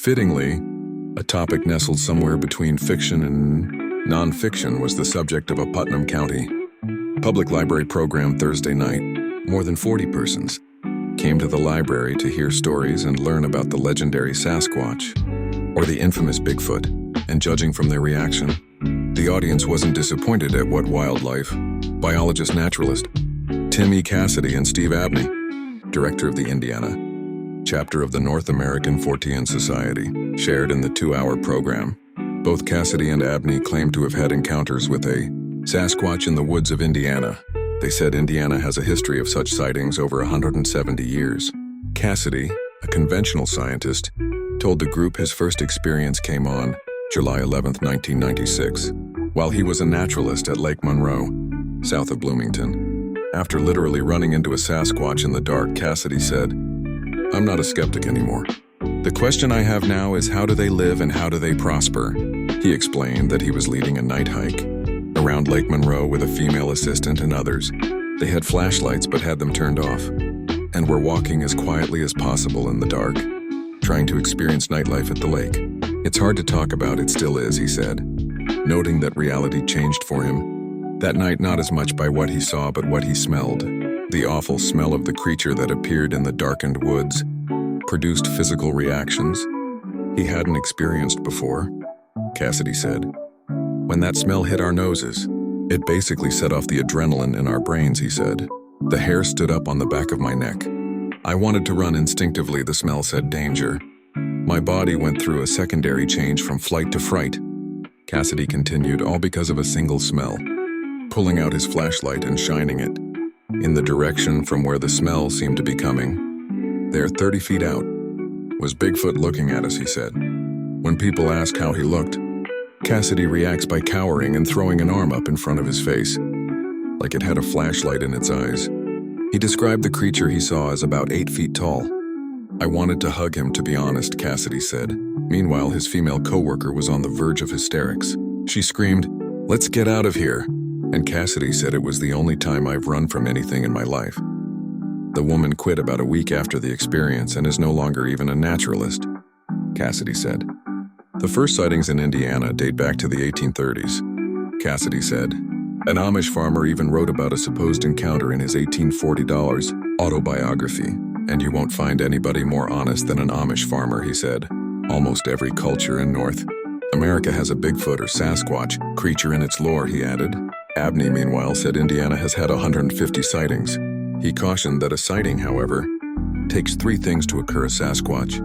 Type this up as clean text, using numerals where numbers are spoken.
Fittingly, a topic nestled somewhere between fiction and non-fiction was the subject of a Putnam County public library program Thursday night. More than 40 persons came to the library to hear stories and learn about the legendary Sasquatch, or the infamous Bigfoot, and judging from their reaction, the audience wasn't disappointed at what wildlife biologist-naturalist Tim E. Cassidy and Steve Abney, director of the Indiana chapter of the North American Fortean Society, shared in the 2-hour program. Both Cassidy and Abney claimed to have had encounters with a Sasquatch in the woods of Indiana. They said Indiana has a history of such sightings over 170 years. Cassidy, a conventional scientist, told the group his first experience came on July 11, 1996, while he was a naturalist at Lake Monroe, south of Bloomington. After literally running into a Sasquatch in the dark, Cassidy said, "I'm not a skeptic anymore. The question I have now is, how do they live and how do they prosper?" He explained that he was leading a night hike around Lake Monroe with a female assistant and others. They had flashlights but had them turned off, and were walking as quietly as possible in the dark, trying to experience nightlife at the lake. "It's hard to talk about, it still is," he said, noting that reality changed for him that night, not as much by what he saw but what he smelled. The awful smell of the creature that appeared in the darkened woods produced physical reactions he hadn't experienced before, Cassidy said. "When that smell hit our noses, it basically set off the adrenaline in our brains," he said. "The hair stood up on the back of my neck. I wanted to run instinctively," the smell said. "Danger. My body went through a secondary change from flight to fright," Cassidy continued, all because of a single smell. Pulling out his flashlight and shining it in the direction from where the smell seemed to be coming. "There, 30 feet out, was Bigfoot looking at us," he said. When people ask how he looked, Cassidy reacts by cowering and throwing an arm up in front of his face, like it had a flashlight in its eyes. He described the creature he saw as about 8 feet tall. "I wanted to hug him, to be honest," Cassidy said. Meanwhile, his female coworker was on the verge of hysterics. She screamed, "Let's get out of here," and Cassidy said, "It was the only time I've run from anything in my life." The woman quit about a week after the experience and is no longer even a naturalist, Cassidy said. The first sightings in Indiana date back to the 1830s, Cassidy said. An Amish farmer even wrote about a supposed encounter in his $1840 autobiography. "And you won't find anybody more honest than an Amish farmer," he said. "Almost every culture in North America has a Bigfoot or Sasquatch creature in its lore," he added. Abney, meanwhile, said Indiana has had 150 sightings. He cautioned that a sighting, however, takes 3 things to occur: a Sasquatch,